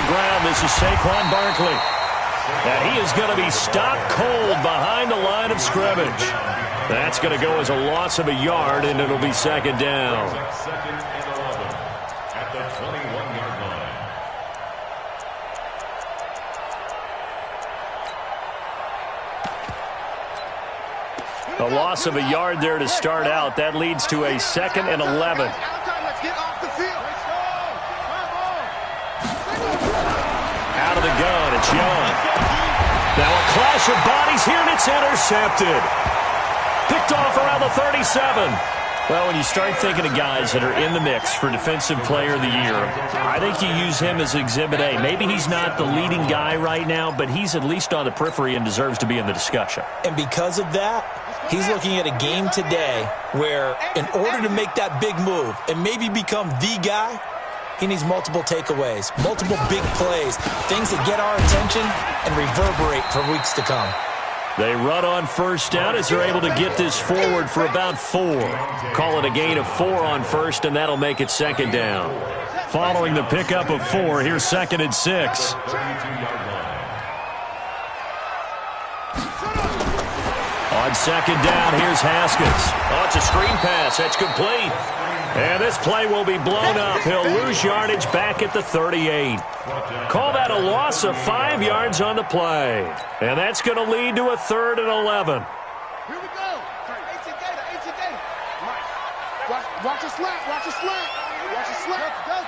ground. This is Saquon Barkley. And he is going to be stopped cold behind the line of scrimmage. That's going to go as a loss of a yard, and it'll be second down. Second and 11 at the 21-yard line. A loss of a yard there to start out. That leads to a second and 11. Let's get off the field. Out of the gun, it's Young. Now a clash of bodies here, and it's intercepted. Picked off around the 37. Well, when you start thinking of guys that are in the mix for Defensive Player of the Year, I think you use him as Exhibit A. Maybe he's not the leading guy right now, but he's at least on the periphery and deserves to be in the discussion. And because of that, he's looking at a game today where in order to make that big move and maybe become the guy, he needs multiple takeaways, multiple big plays, things that get our attention and reverberate for weeks to come. They run on first down as they're able to get this forward for about 4. Call it a gain of 4 on first, and that'll make it second down. Following the pickup of 4, here's second and 6. On second down, here's Haskins. Oh, it's a screen pass. That's complete. And this play will be blown up. He'll lose yardage back at the 38. Call that a loss of 5 yards on the play. And that's going to lead to a 3rd and 11. Here we go. 18 Gator. Watch your slant. Watch your slant. Go.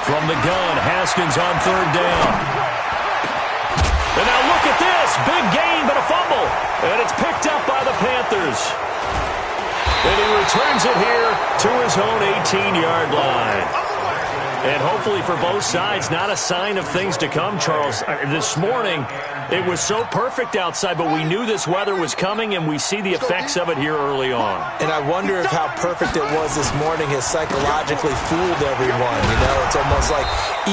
From the gun, Haskins on 3rd down. And now look at this. Big gain, but a fumble. And it's picked up by the Panthers. And he returns it here to his own 18-yard line. And hopefully for both sides, not a sign of things to come, Charles. This morning, it was so perfect outside, but we knew this weather was coming, and we see the effects of it here early on. And I wonder if how perfect it was this morning has psychologically fooled everyone. You know, it's almost like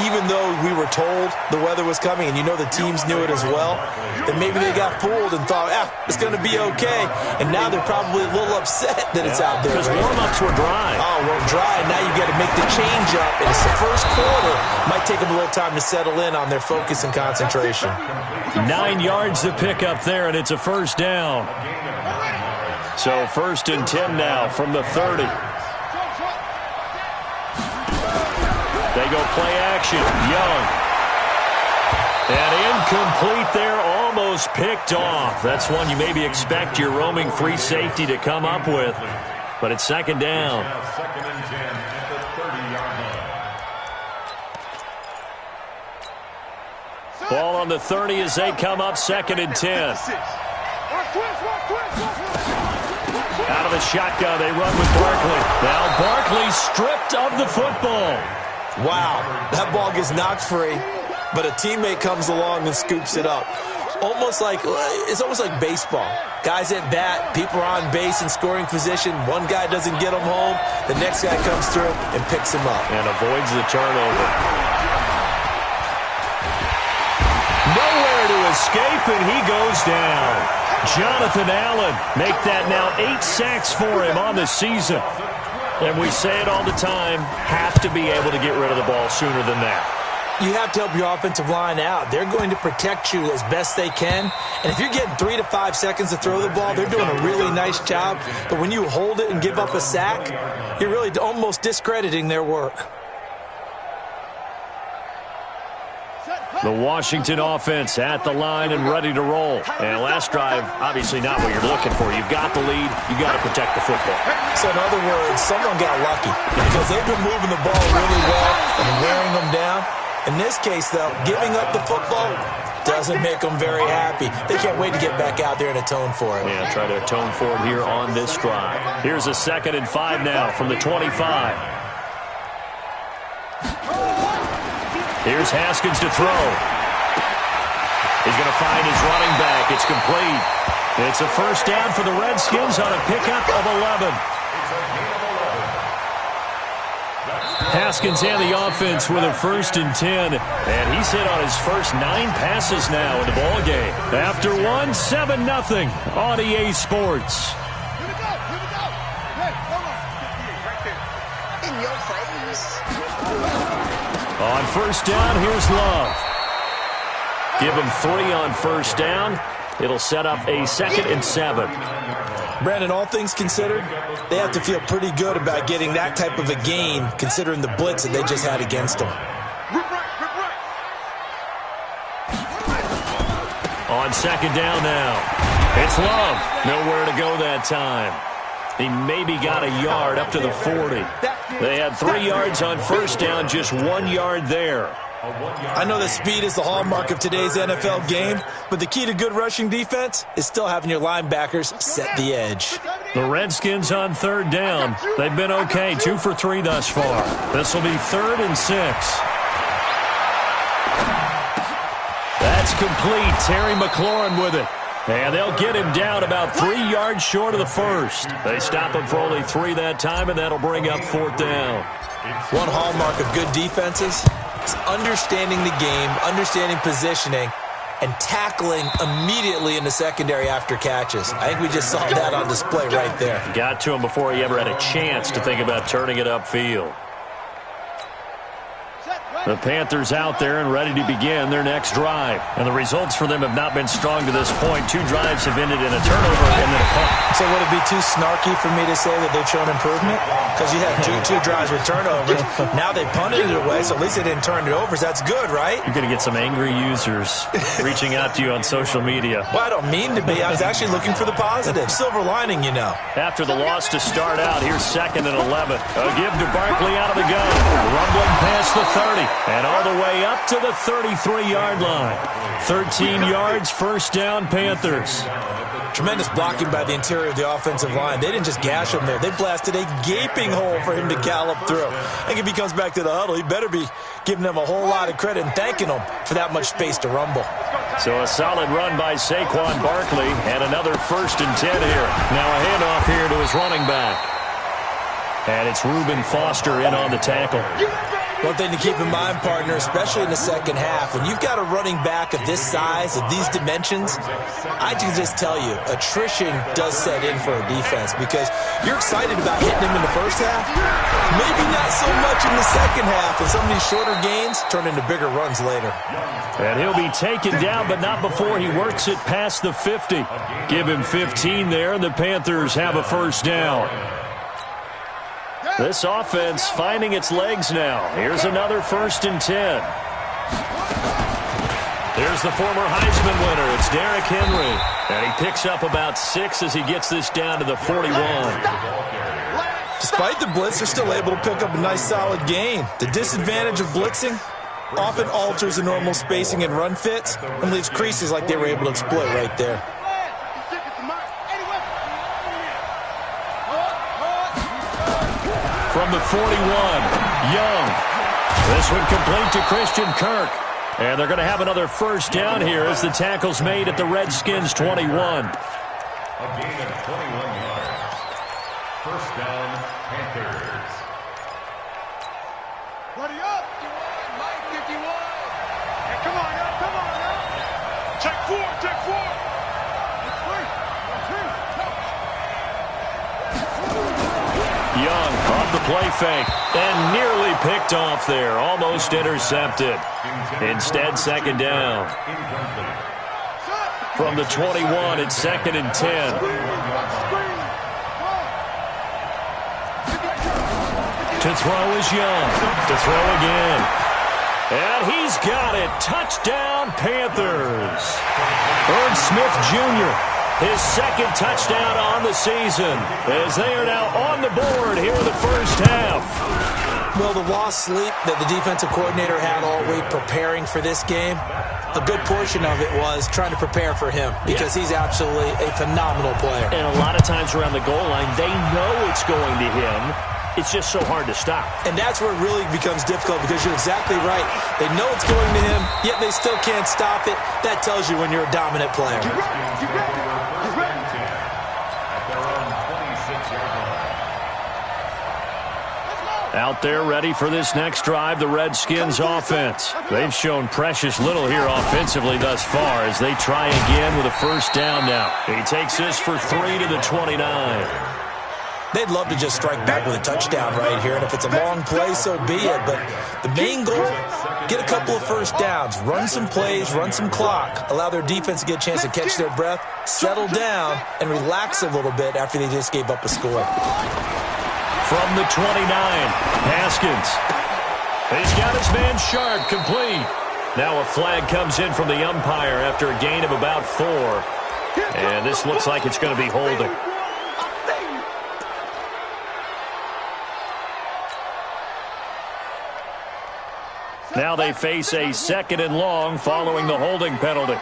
even though we were told the weather was coming, and you know the teams knew it as well, that maybe they got fooled and thought, it's going to be okay. And now they're probably a little upset that it's out there. Because warm-ups were dry. Oh, well, dry. Now you got to make the change up. And it's the first quarter. Might take them a little time to settle in on their focus and concentration. 9 yards to pick up there, and it's a first down. So 1st and 10 now from the 30. They go play action. Young. And incomplete there, almost picked off. That's one you maybe expect your roaming free safety to come up with. But it's second down. Second and 10 at the 30-yard line. Ball on the 30 as they come up, second and 10. Out of the shotgun, they run with Barkley. Now Barkley stripped of the football. Wow, that ball gets knocked free, but a teammate comes along and scoops it up. It's almost like baseball. Guys at bat, people are on base in scoring position. One guy doesn't get him home. The next guy comes through and picks him up. And avoids the turnover. Nowhere to escape, and he goes down. Jonathan Allen make that now 8 sacks for him on the season. And we say it all the time, have to be able to get rid of the ball sooner than that. You have to help your offensive line out. They're going to protect you as best they can. And if you're getting 3 to 5 seconds to throw the ball, they're doing a really nice job. But when you hold it and give up a sack, you're really almost discrediting their work. The Washington offense at the line and ready to roll. And last drive, obviously not what you're looking for. You've got the lead. You've got to protect the football. So in other words, someone got lucky because they've been moving the ball really well and wearing them down. In this case, though, giving up the football doesn't make them very happy. They can't wait to get back out there and atone for it. Yeah, try to atone for it here on this drive. Here's a 2nd and 5 now from the 25. Here's Haskins to throw. He's going to find his running back. It's complete. It's a first down for the Redskins on a pickup of 11. Haskins and the offense with a 1st and 10. And he's hit on his first 9 passes now in the ball game. After 7-0 on EA Sports. In your face. On first down, here's Love. Give him 3 on first down. It'll set up a 2nd and 7. Brandon, all things considered, they have to feel pretty good about getting that type of a gain, considering the blitz that they just had against them. On 2nd down now. It's Love. Nowhere to go that time. He maybe got a yard up to the 40. They had 3 yards on first down, just 1 yard there. I know that speed is the hallmark of today's NFL game, but the key to good rushing defense is still having your linebackers set the edge. The Redskins on 3rd down. They've been okay, 2 for 3 thus far. This will be 3rd and 6. That's complete. Terry McLaurin with it. And they'll get him down about 3 yards short of the first. They stop him for only 3 that time, and that'll bring up 4th down. One hallmark of good defenses is understanding the game, understanding positioning, and tackling immediately in the secondary after catches. I think we just saw that on display right there. Got to him before he ever had a chance to think about turning it upfield. The Panthers out there and ready to begin their next drive. And the results for them have not been strong to this point. 2 drives have ended in a turnover and then a punt. So would it be too snarky for me to say that they've shown improvement? Because you had two drives with turnovers. Now they punted it away, so at least they didn't turn it over. So that's good, right? You're going to get some angry users reaching out to you on social media. Well, I don't mean to be. I was actually looking for the positive. Silver lining, you know. After the loss to start out, here's 2nd and 11. A give to Barkley out of the gun. Rumbling past the 30. And all the way up to the 33-yard line. 13 yards, first down, Panthers. Tremendous blocking by the interior of the offensive line. They didn't just gash him there. They blasted a gaping hole for him to gallop through. I think if he comes back to the huddle, he better be giving them a whole lot of credit and thanking them for that much space to rumble. So a solid run by Saquon Barkley and another 1st and 10 here. Now a handoff here to his running back. And it's Reuben Foster in on the tackle. One thing to keep in mind, partner, especially in the second half, when you've got a running back of this size, of these dimensions, I can just tell you, attrition does set in for a defense because you're excited about hitting him in the first half. Maybe not so much in the second half, and some of these shorter gains turn into bigger runs later. And he'll be taken down, but not before he works it past the 50. Give him 15 there, and the Panthers have a first down. This offense finding its legs now. Here's another 1st and 10. There's the former Heisman winner. It's Derrick Henry. And he picks up about 6 as he gets this down to the 41. Despite the blitz, they're still able to pick up a nice solid gain. The disadvantage of blitzing often alters the normal spacing and run fits and leaves creases like they were able to exploit right there. From the 41, Young. This one complete to Christian Kirk. And they're going to have another first down here as the tackle's made at the Redskins' 21. A gain of 21 yards. First down, Panthers. Buddy up. 51, Mike, 51. Hey, come on up, come on up. Check 4, check 4. Young off the play fake and nearly picked off there. Almost intercepted. Instead, 2nd down. From the 21, it's 2nd and 10. To throw is Young. To throw again. And he's got it. Touchdown, Panthers. Irv Smith Jr., his 2nd touchdown on the season, as they are now on the board here in the first half. Well, the lost sleep that the defensive coordinator had all week preparing for this game, a good portion of it was trying to prepare for him because he's absolutely a phenomenal player. And a lot of times around the goal line, they know it's going to him. It's just so hard to stop. And that's where it really becomes difficult because you're exactly right. They know it's going to him, yet they still can't stop it. That tells you when you're a dominant player. Out there ready for this next drive, the Redskins offense. They've shown precious little here offensively thus far as they try again with a first down now. He takes this for 3 to the 29. They'd love to just strike back with a touchdown right here, and if it's a long play, so be it. But the main goal, get a couple of first downs, run some plays, run some clock, allow their defense to get a chance to catch their breath, settle down, and relax a little bit after they just gave up a score. From the 29, Haskins. He's got his man Sharp complete. Now a flag comes in from the umpire after a gain of about 4. And this looks like it's going to be holding. Now they face a 2nd and long following the holding penalty.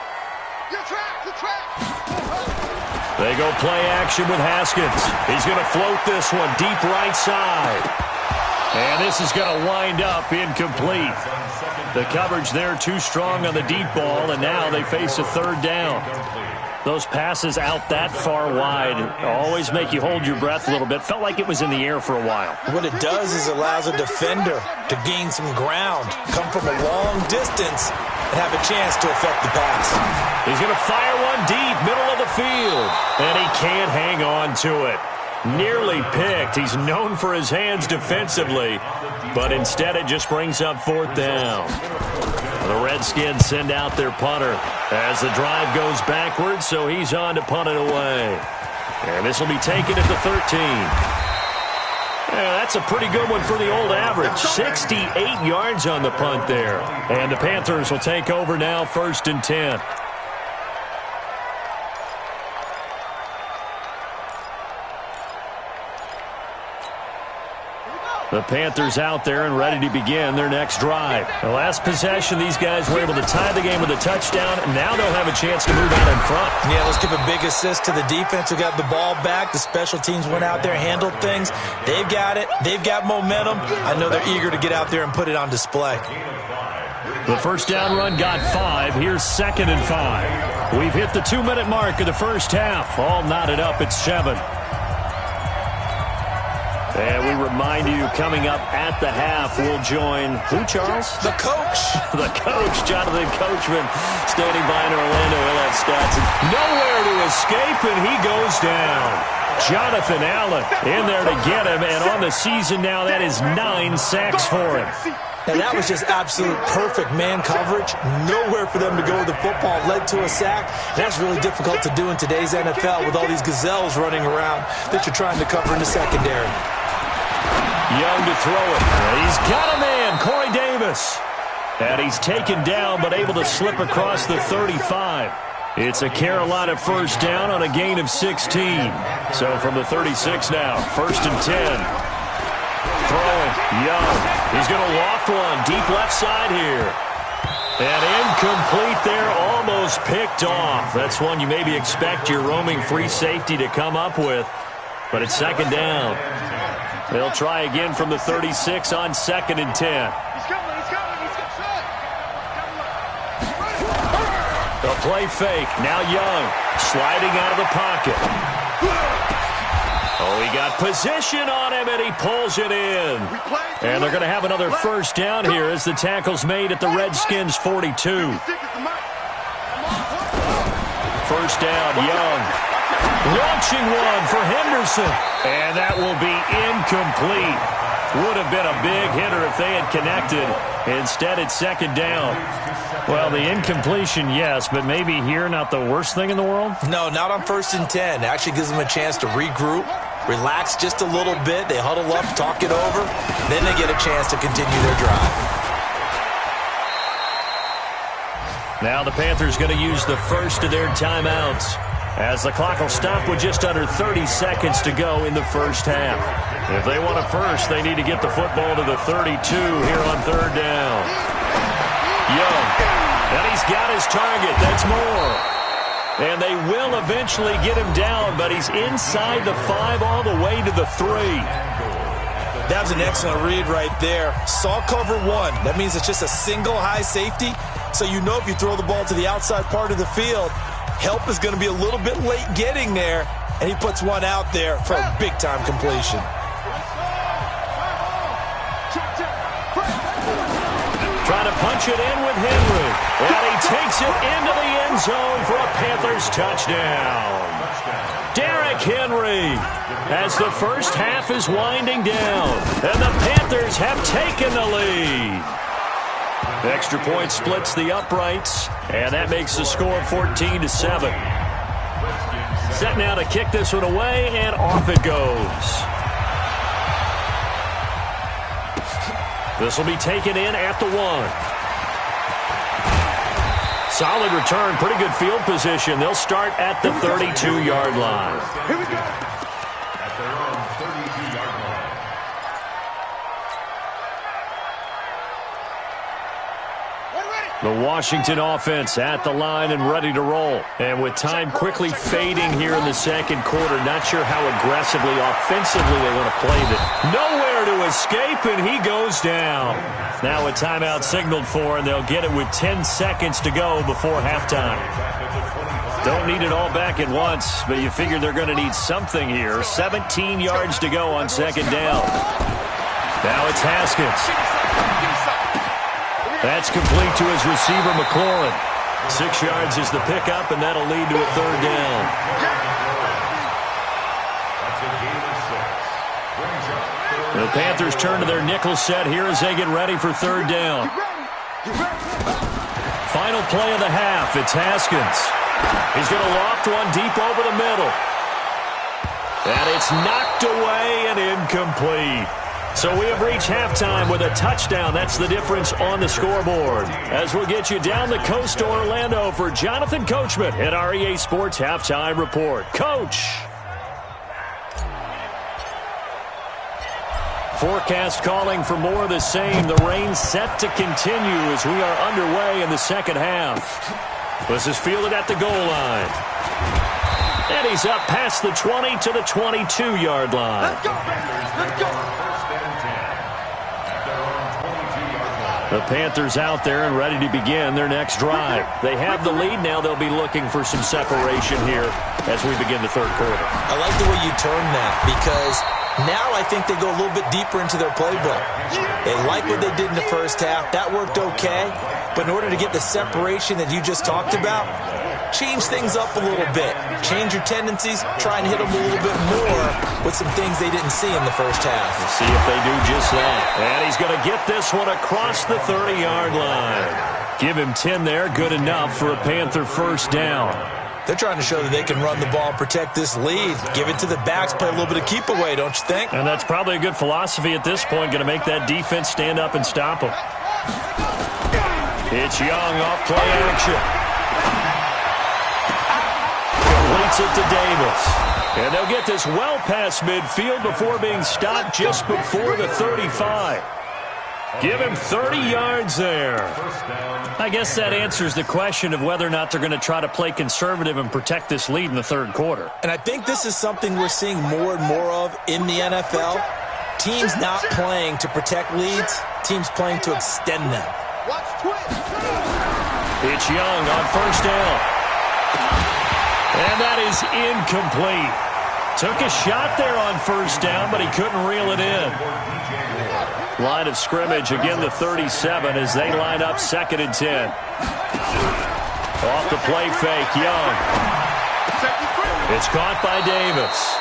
They go play action with Haskins. He's going to float this one deep right side. And this is going to wind up incomplete. The coverage there too strong on the deep ball, and now they face a 3rd down. Those passes out that far wide always make you hold your breath a little bit. Felt like it was in the air for a while. What it does is allows a defender to gain some ground, come from a long distance, and have a chance to affect the pass. He's going to fire one deep, middle of the field, and he can't hang on to it. Nearly picked. He's known for his hands defensively, but instead it just brings up 4th down. The Redskins send out their punter as the drive goes backwards, so he's on to punt it away. And this will be taken at the 13. Yeah, that's a pretty good one for the old average. 68 yards on the punt there. And the Panthers will take over now, 1st and 10. The Panthers out there and ready to begin their next drive. The last possession, these guys were able to tie the game with a touchdown, and now they'll have a chance to move out in front. Yeah, let's give a big assist to the defense who got the ball back. The special teams went out there, handled things. They've got it. They've got momentum. I know they're eager to get out there and put it on display. The first down run got 5. Here's 2nd and 5. We've hit the 2-minute mark of the first half. All knotted up at 7. And we remind you, coming up at the half, we'll join, who, Charles? The coach. The coach, Jonathan Coachman, standing by in Orlando. He'll have stats. Nowhere to escape, and he goes down. Jonathan Allen in there to get him, and on the season now, that is 9 sacks for him. And that was just absolute perfect man coverage. Nowhere for them to go with the football. Led to a sack. And that's really difficult to do in today's NFL with all these gazelles running around that you're trying to cover in the secondary. Young to throw it. He's got a man, Corey Davis. And he's taken down but able to slip across the 35. It's a Carolina first down on a gain of 16. So from the 36 now, 1st and 10. Throwing, Young. He's going to loft one deep left side here. And incomplete there, almost picked off. That's one you maybe expect your roaming free safety to come up with. But it's 2nd down. They'll try again from the 36 on 2nd and 10. The play fake. Now Young sliding out of the pocket. Oh, he got position on him, and he pulls it in. And they're going to have another first down here as the tackle's made at the Redskins' 42. First down, Young. Launching one for Henderson. And that will be incomplete. Would have been a big hitter if they had connected. Instead, it's 2nd down. Well, the incompletion, yes, but maybe here not the worst thing in the world? No, not on 1st and 10. It actually gives them a chance to regroup, relax just a little bit. They huddle up, talk it over. Then they get a chance to continue their drive. Now the Panthers going to use the first of their timeouts, as the clock will stop with just under 30 seconds to go in the first half. If they want a first, they need to get the football to the 32 here on 3rd down. Young, and he's got his target. That's more. And they will eventually get him down, but he's inside the 5 all the way to the 3. That was an excellent read right there. Saw cover 1. That means it's just a single high safety. So you know if you throw the ball to the outside part of the field, help is going to be a little bit late getting there, and he puts one out there for a big-time completion. Trying to punch it in with Henry, and he takes it into the end zone for a Panthers touchdown. Derrick Henry as the first half is winding down, and the Panthers have taken the lead. The extra point splits the uprights, and that makes the score 14-7. Set now to kick this one away, and off it goes. This will be taken in at the 1. Solid return, pretty good field position. They'll start at the 32-yard line. Here we go. At their own 32-yard line. The Washington offense at the line and ready to roll. And with time quickly fading here in the second quarter, not sure how aggressively, offensively they want to play this. Nowhere to escape, and he goes down. Now a timeout signaled for, and they'll get it with 10 seconds to go before halftime. Don't need it all back at once, but you figure they're going to need something here. 17 yards to go on second down. Now it's Haskins. That's complete to his receiver, McLaurin. 6 yards is the pickup, and that'll lead to a third down. The Panthers turn to their nickel set here as they get ready for third down. Final play of the half. It's Haskins. He's going to loft one deep over the middle. And it's knocked away and incomplete. So we have reached halftime with a touchdown. That's the difference on the scoreboard. As we'll get you down the coast to Orlando for Jonathan Coachman at our EA Sports Halftime Report. Coach. Forecast calling for more of the same. The rain set to continue as we are underway in the second half. This is fielded at the goal line. And he's up past the 20 to the 22-yard line. Let's go, let's go. The Panthers out there and ready to begin their next drive. They have the lead now. They'll be looking for some separation here as we begin the third quarter. I like the way you turn that because now I think they go a little bit deeper into their playbook. They like what they did in the first half. That worked okay. But in order to get the separation that you just talked about, change things up a little bit. Change your tendencies. Try and hit them a little bit more with some things they didn't see in the first half. We'll see if they do just that. And he's going to get this one across the 30-yard line. Give him 10 there. Good enough for a Panther first down. They're trying to show that they can run the ball and protect this lead. Give it to the backs. Play a little bit of keep away, don't you think? And that's probably a good philosophy at this point. Going to make that defense stand up and stop them. It's Young off play action. Completes it to Davis. And they'll get this well past midfield before being stopped just before the 35. Give him 30 yards there. I guess that answers the question of whether or not they're going to try to play conservative and protect this lead in the third quarter. And I think this is something we're seeing more and more of in the NFL. Teams not playing to protect leads, teams playing to extend them. It's Young on first down. And that is incomplete. Took a shot there on first down, but he couldn't reel it in. Line of scrimmage, again the 37 as they line up 2nd and 10. Off the play fake, Young. It's caught by Davis.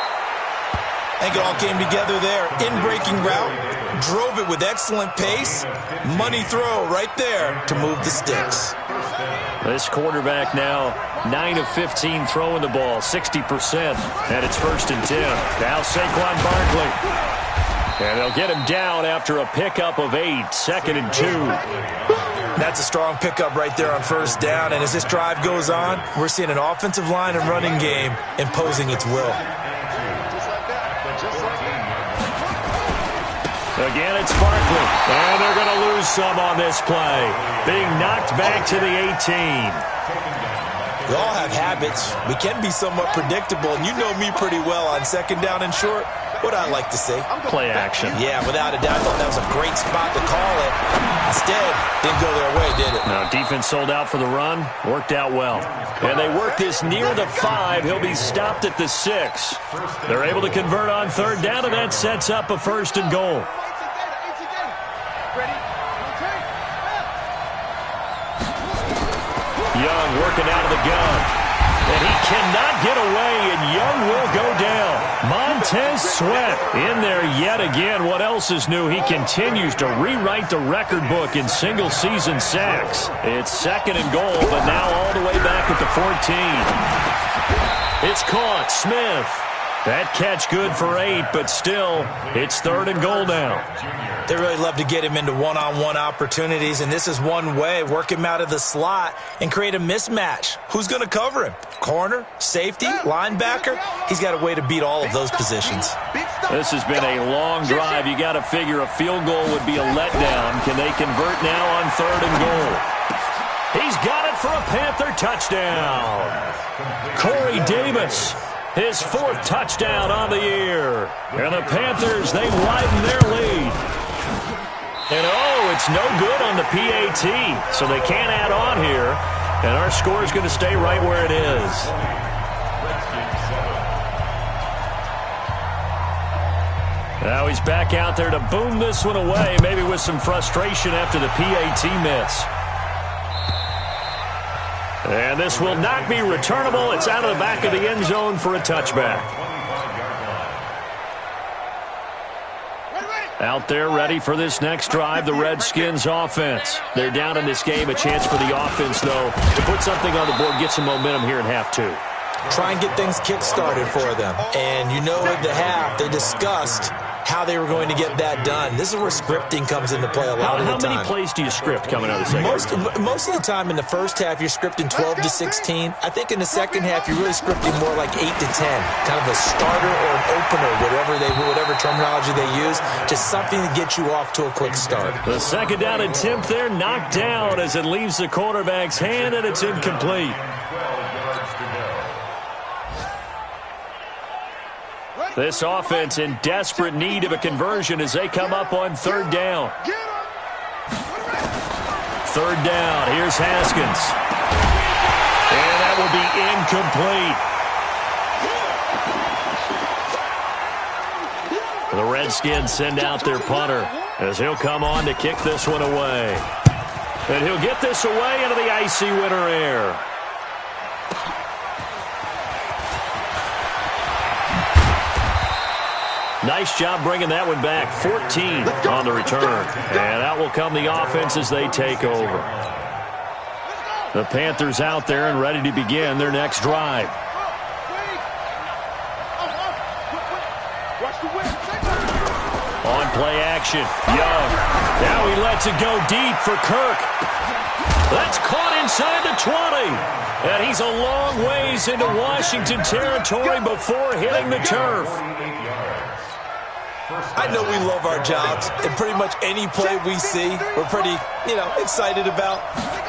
I think it all came together there. In-breaking route, drove it with excellent pace. Money throw right there to move the sticks. This quarterback now 9 of 15 throwing the ball, 60%. And it's 1st and 10. Now Saquon Barkley. And they'll get him down after a pickup of 8, 2nd and 2. That's a strong pickup right there on first down. And as this drive goes on, we're seeing an offensive line and running game imposing its will. Again, it's Barkley. And they're going to lose some on this play. Being knocked back to the 18. We all have habits. We can be somewhat predictable. And you know me pretty well on 2nd down and short. What I like to see. Play action. Yeah, without a doubt. I thought that was a great spot to call it. Instead, didn't go their way, did it? No, defense sold out for the run. Worked out well. And they work this near the 5. He'll be stopped at the 6. They're able to convert on third down, and that sets up a 1st and goal. Young working out of the gun. And he cannot get away, and Young will go down. Montez Sweat in there yet again. What else is new? He continues to rewrite the record book in single-season sacks. It's 2nd and goal, but now all the way back at the 14. It's caught. Smith. That catch good for 8, but still, it's 3rd and goal now. They really love to get him into one-on-one opportunities, and this is one way. Work him out of the slot and create a mismatch. Who's going to cover him? Corner, safety, linebacker? He's got a way to beat all of those positions. This has been a long drive. You got to figure a field goal would be a letdown. Can they convert now on 3rd and goal? He's got it for a Panther touchdown. Corey Davis. His 4th touchdown on the year. And the Panthers, they widen their lead. And, oh, it's no good on the PAT, so they can't add on here. And our score is going to stay right where it is. Now he's back out there to boom this one away, maybe with some frustration after the PAT miss. And this will not be returnable. It's out of the back of the end zone for a touchback. Out there ready for this next drive, the Redskins offense. They're down in this game. A chance for the offense, though, to put something on the board, get some momentum here in half 2. Try and get things kick-started for them. And you know at the half, they discussed how they were going to get that done. This is where scripting comes into play a lot of the time. How many plays do you script coming out of the second? Most of the time in the first half, you're scripting 12 to 16. I think in the second half, you're really scripting more like 8 to 10. Kind of a starter or an opener, whatever terminology they use. Just something to get you off to a quick start. The 2nd down attempt there knocked down as it leaves the quarterback's hand, and it's incomplete. This offense in desperate need of a conversion as they come up on 3rd down. 3rd down. Here's Haskins. And that will be incomplete. The Redskins send out their punter as he'll come on to kick this one away. And he'll get this away into the icy winter air. Nice job bringing that one back. 14 on the return. And out will come the offense as they take over. The Panthers out there and ready to begin their next drive. On play action, Young. Now he lets it go deep for Kirk. That's caught inside the 20. And he's a long ways into Washington territory before hitting the turf. I know we love our jobs, and pretty much any play we see, we're pretty, excited about.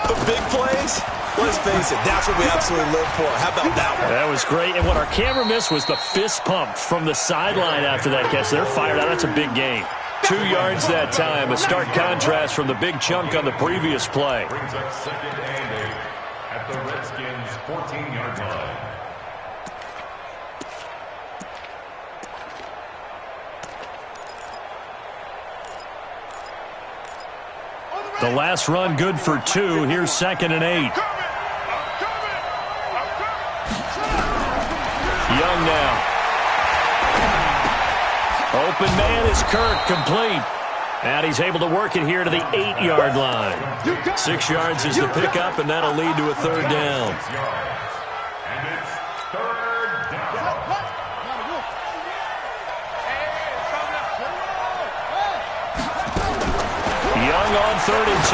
But big plays, let's face it, that's what we absolutely live for. How about that one? That was great, and what our camera missed was the fist pump from the sideline after that catch. They're fired out. That's a big gain. 2 yards that time, a stark contrast from the big chunk on the previous play. Brings up 2nd and 8 at the Redskins' 14-yard line. The last run good for 2. Here's 2nd and 8. Young now. Open man is Kirk, complete. And he's able to work it here to the 8-yard line. 6 yards is the pickup, and that'll lead to a 3rd down. And it's 3rd down. Young on 3rd and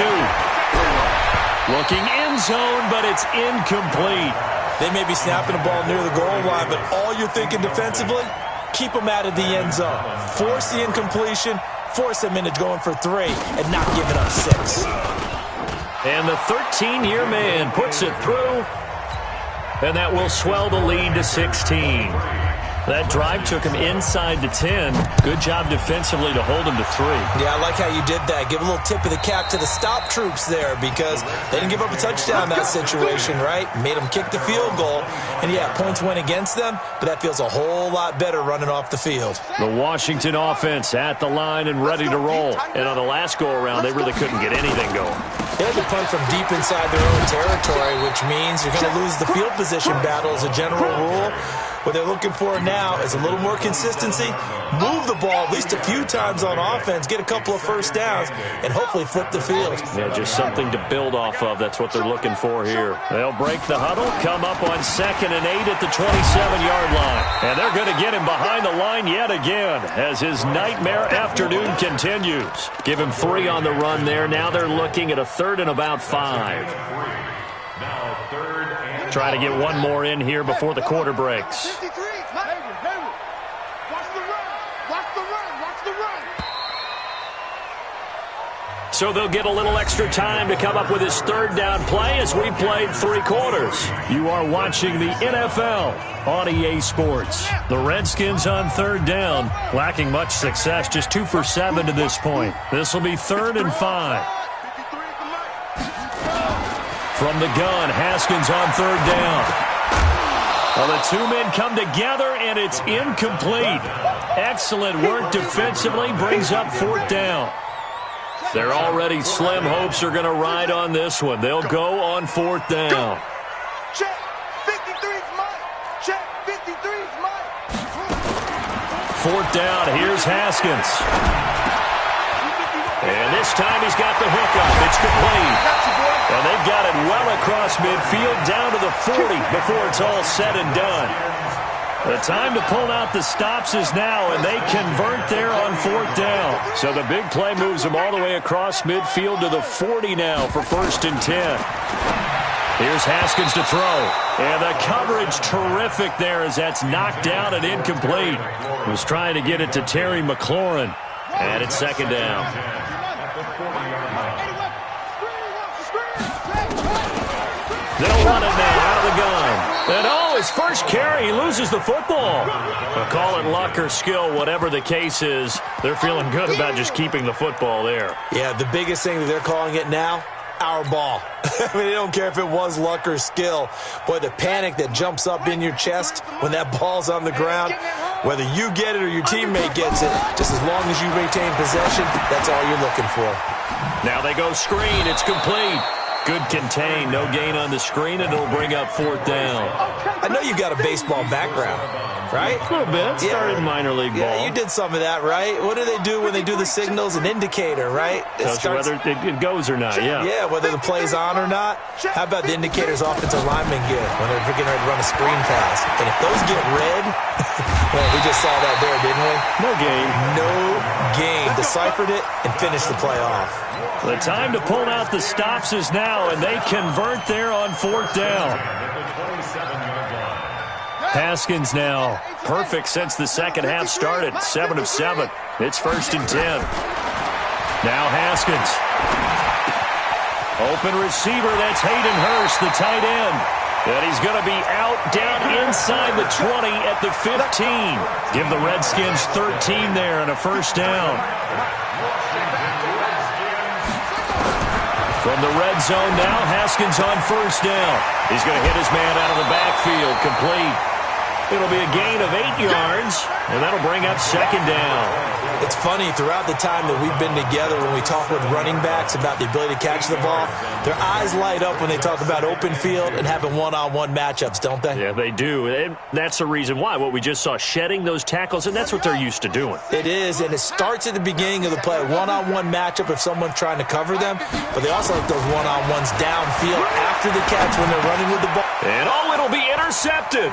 2. Looking end zone, but it's incomplete. They may be snapping the ball near the goal line, but all you're thinking defensively, keep them out of the end zone. Force the incompletion, force them into going for 3, and not giving up 6. And the 13-year man puts it through, and that will swell the lead to 16. That drive took him inside the 10. Good job defensively to hold him to 3. Yeah, I like how you did that. Give a little tip of the cap to the stop troops there because they didn't give up a touchdown in that situation, right? Made them kick the field goal. And, yeah, points went against them, but that feels a whole lot better running off the field. The Washington offense at the line and ready to roll. And on the last go-around, they really couldn't get anything going. They had to punt from deep inside their own territory, which means you're going to lose the field position battle as a general rule. What they're looking for now is a little more consistency, move the ball at least a few times on offense, get a couple of first downs, and hopefully flip the field. Yeah, just something to build off of. That's what they're looking for here. They'll break the huddle, come up on 2nd and 8 at the 27-yard line. And they're going to get him behind the line yet again as his nightmare afternoon continues. Give him 3 on the run there. Now they're looking at a 3rd and about 5. Try to get one more in here before the quarter breaks. Watch the run. Watch the run. Watch the run. So they'll get a little extra time to come up with his 3rd down play as we played 3 quarters. You are watching the NFL on EA Sports. The Redskins on 3rd down, lacking much success, just 2 for 7 to this point. This will be 3rd and 5. From the gun, Haskins on 3rd down. Well, the 2 men come together, and it's incomplete. Excellent work defensively, brings up 4th down. They're already slim hopes are going to ride on this one. They'll go on 4th down. Check. 53's mine. Check. 53's mine. 4th down, here's Haskins. And this time he's got the hook up. It's complete. And they've got it well across midfield down to the 40 before it's all said and done. The time to pull out the stops is now, and they convert there on 4th down. So the big play moves them all the way across midfield to the 40 now for 1st and 10. Here's Haskins to throw. And the coverage terrific there as that's knocked down and incomplete. Was trying to get it to Terry McLaurin. And it's 2nd down. They'll run it now out of the gun. And his first carry, he loses the football. Well, call it luck or skill, whatever the case is. They're feeling good about just keeping the football there. Yeah, the biggest thing that they're calling it now, our ball. I mean, they don't care if it was luck or skill. Boy, the panic that jumps up in your chest when that ball's on the ground, whether you get it or your teammate gets it, just as long as you retain possession, that's all you're looking for. Now they go screen. It's complete. Good contain. No gain on the screen, and it'll bring up 4th down. I know you got a baseball background, right? A little bit. Started minor league ball. Yeah, you did some of that, right? What do they do when they do the signals? An indicator, right? Tells you whether it goes or not, yeah. Yeah, whether the play's on or not. How about the indicators offensive linemen get when they're getting ready to run a screen pass? And if those get red, well, we just saw that there, didn't we? No gain. No gain. Deciphered it and finished the play off. The time to pull out the stops is now, and they convert there on 4th down. Haskins now perfect since the second half started. 7 of 7. It's 1st and 10. Now Haskins. Open receiver, that's Hayden Hurst, the tight end. And he's going to be out down inside the 20 at the 15. Give the Redskins 13 there and a 1st down. From the red zone now, Haskins on 1st down. He's going to hit his man out of the backfield, complete. It'll be a gain of 8 yards, and that'll bring up 2nd down. It's funny, throughout the time that we've been together, when we talk with running backs about the ability to catch the ball, their eyes light up when they talk about open field and having one-on-one matchups, don't they? Yeah, they do. And that's the reason why. What we just saw, shedding those tackles, and that's what they're used to doing. It is, and it starts at the beginning of the play. One-on-one matchup if someone's trying to cover them, but they also like those one-on-ones downfield after the catch when they're running with the ball. And it'll be intercepted.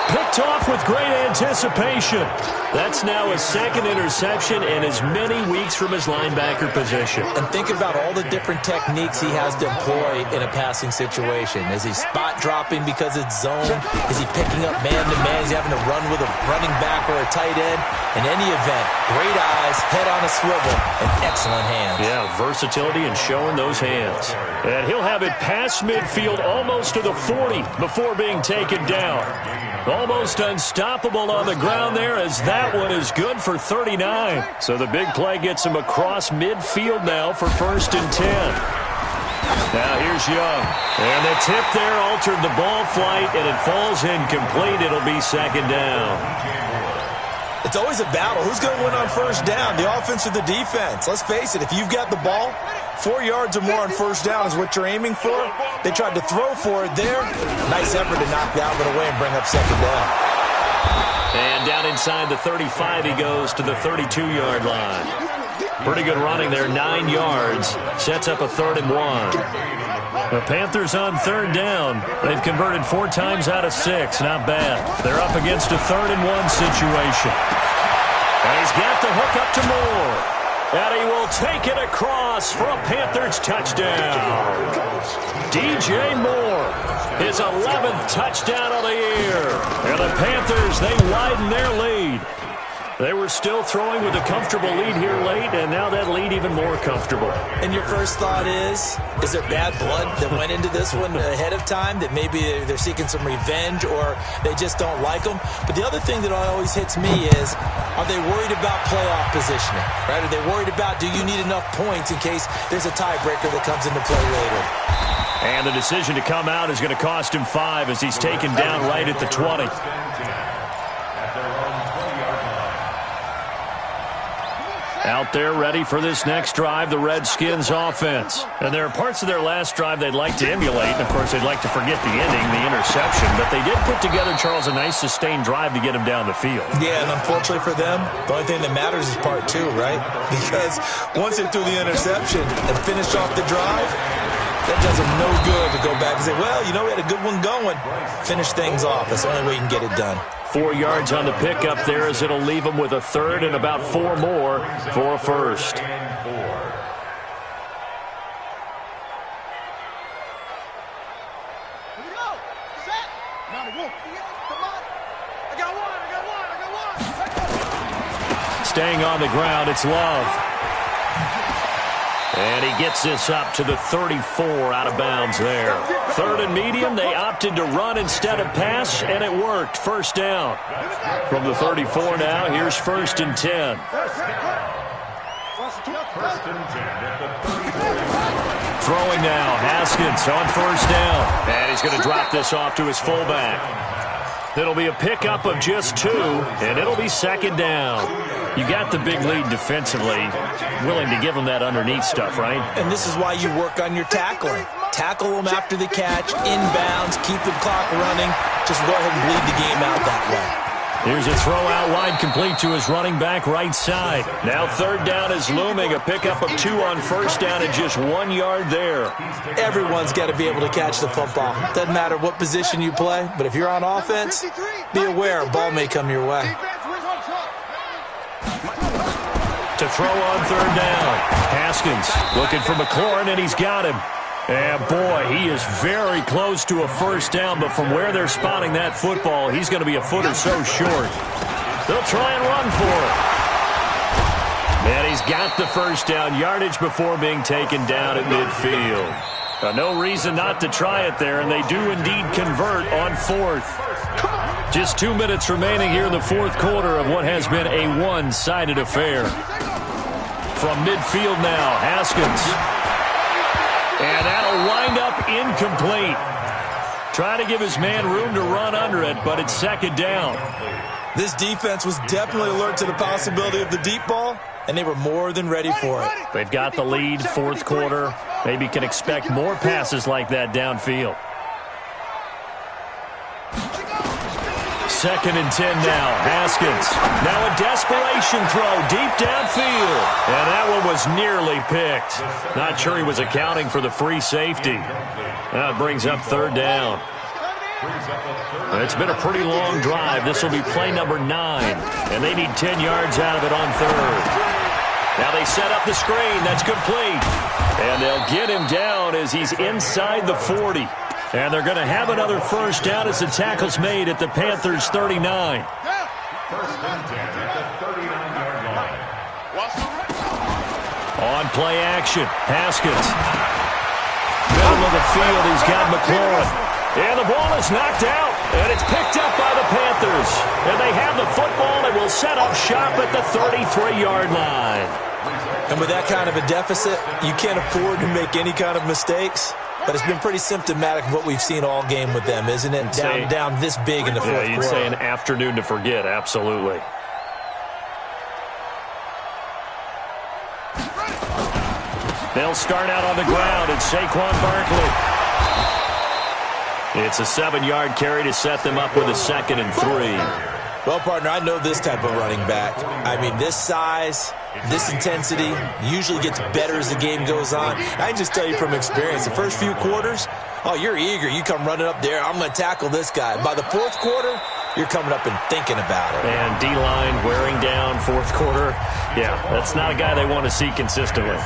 Picked off with great anticipation. That's now a 2nd interception and as many weeks from his linebacker position. And think about all the different techniques he has to employ in a passing situation. Is he spot dropping because it's zone? Is he picking up man-to-man? Is he having to run with a running back or a tight end? In any event, great eyes, head on a swivel, and excellent hands. Yeah, versatility and showing those hands. And he'll have it past midfield almost to the 40 before being taken down. Almost unstoppable on the ground there as that one is good for 39. So the big play gets him across midfield now for 1st and 10. Now here's Young. And the tip there altered the ball flight, and it falls incomplete. It'll be 2nd down. It's always a battle. Who's going to win on first down, the offense or the defense? Let's face it, if you've got the ball, 4 yards or more on first down is what you're aiming for. They tried to throw for it there. Nice effort to knock Dalvin away and bring up second down. And down inside the 35 he goes to the 32-yard line. Pretty good running there, 9 yards. Sets up a 3rd and 1. The Panthers on third down. They've converted 4 times out of 6. Not bad. They're up against a 3rd and 1 situation. And he's got the hook up to Moore. And he will take it across for a Panthers touchdown. DJ Moore, his 11th touchdown of the year. And the Panthers, they widen their lead. They were still throwing with a comfortable lead here late, and now that lead even more comfortable. And your first thought is there bad blood that went into this one ahead of time, that maybe they're seeking some revenge or they just don't like them? But the other thing that always hits me is, are they worried about playoff positioning? Right? Are they worried about, do you need enough points in case there's a tiebreaker that comes into play later? And the decision to come out is going to cost him 5 as he's taken down right at the 20. Out there ready for this next drive, the Redskins offense. And there are parts of their last drive they'd like to emulate. And, of course, they'd like to forget the ending, the interception. But they did put together, Charles, a nice sustained drive to get him down the field. Yeah, and unfortunately for them, the only thing that matters is part 2, right? Because once they threw the interception and finished off the drive, that does them no good to go back and say, well, you know, we had a good one going. Finish things off. That's the only way you can get it done. 4 yards on the pickup there as it'll leave them with a 3rd and about 4 more for a first. Here we go. Set. Now the wolf. Come on. I got one. Staying on the ground, it's Love. And he gets this up to the 34 out of bounds there. 3rd and medium, they opted to run instead of pass, and it worked. First down. From the 34 now, here's 1st and 10. Throwing now, Haskins on first down. And he's going to drop this off to his fullback. It'll be a pickup of just 2, and it'll be 2nd down. You got the big lead defensively, willing to give them that underneath stuff, right? And this is why you work on your tackling. Tackle them after the catch, inbounds, keep the clock running. Just go ahead and bleed the game out that way. Here's a throw out wide, complete to his running back right side. Now 3rd down is looming. A pickup of 2 on first down and just 1 yard there. Everyone's got to be able to catch the football. Doesn't matter what position you play, but if you're on offense, be aware a ball may come your way. To throw on 3rd down. Haskins looking for McLaurin, and he's got him. And, boy, he is very close to a first down, but from where they're spotting that football, he's going to be a foot or so short. They'll try and run for it. And he's got the first down, yardage before being taken down at midfield. No reason not to try it there, and they do indeed convert on 4th. Just 2 minutes remaining here in the 4th quarter of what has been a one-sided affair. From midfield now, Haskins. And that'll wind up incomplete. Trying to give his man room to run under it, but it's 2nd down. This defense was definitely alert to the possibility of the deep ball, and they were more than ready for it. They've got the lead, 4th quarter. Maybe can expect more passes like that downfield. 2nd and 10 now. Haskins. Now a desperation throw deep downfield. And that one was nearly picked. Not sure he was accounting for the free safety. That brings up 3rd down. It's been a pretty long drive. This will be play number 9. And they need 10 yards out of it on 3rd. Now they set up the screen. That's complete. And they'll get him down as he's inside the 40. And they're going to have another first down as the tackle's made at the Panthers' 39. First and 10 at the 39-yard line. On play action, Haskins. Middle of the field, he's got McLaurin. And the ball is knocked out, and it's picked up by the Panthers. And they have the football and will set up shop at the 33-yard line. And with that kind of a deficit, you can't afford to make any kind of mistakes. But it's been pretty symptomatic of what we've seen all game with them, isn't it? Down this big in the 4th quarter. You'd say an afternoon to forget, absolutely. They'll start out on the ground. It's Saquon Barkley. It's a 7-yard carry to set them up with a 2nd and 3. Well, partner, I know this type of running back. I mean, this size, this intensity usually gets better as the game goes on. I can just tell you from experience, the first few quarters, oh, you're eager. You come running up there, I'm going to tackle this guy. By the 4th quarter, you're coming up and thinking about it. And D-line wearing down 4th quarter. Yeah, that's not a guy they want to see consistently.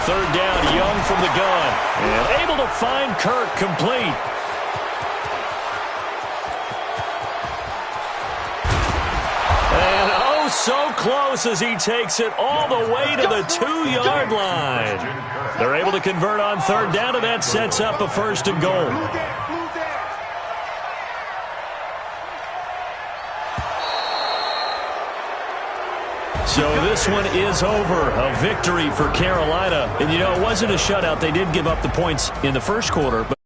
Third down, Young from the gun. And able to find Kirk complete. And oh, so close as he takes it all the way to the 2-yard line. They're able to convert on third down, and that sets up a 1st and goal. So this one is over. A victory for Carolina. And, you know, it wasn't a shutout. They did give up the points in the 1st quarter. But